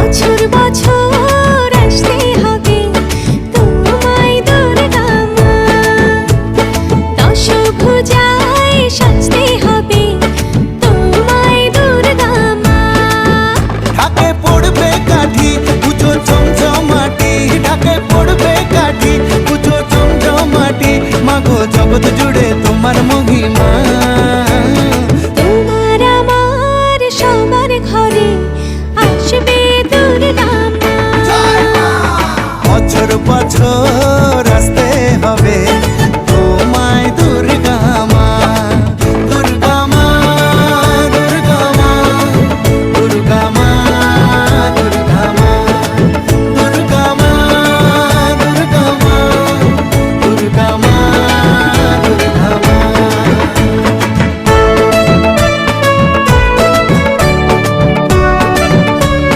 বছর বছর আসতে হবে তোমায় দুর্গা মা, দশভুজায় সাজতে হবে তোমায় দুর্গা মা। ঢাকে পড়বে কাঠি পুজো চমচমাটি, ঢাকে পড়বে কাঠি পুজো চমচমাটি, মাগো জগৎ জুড়ে তোমার মহিমা। তোমার আমার সবার ঘরে আসবে দুর্গা মা। বছর বছর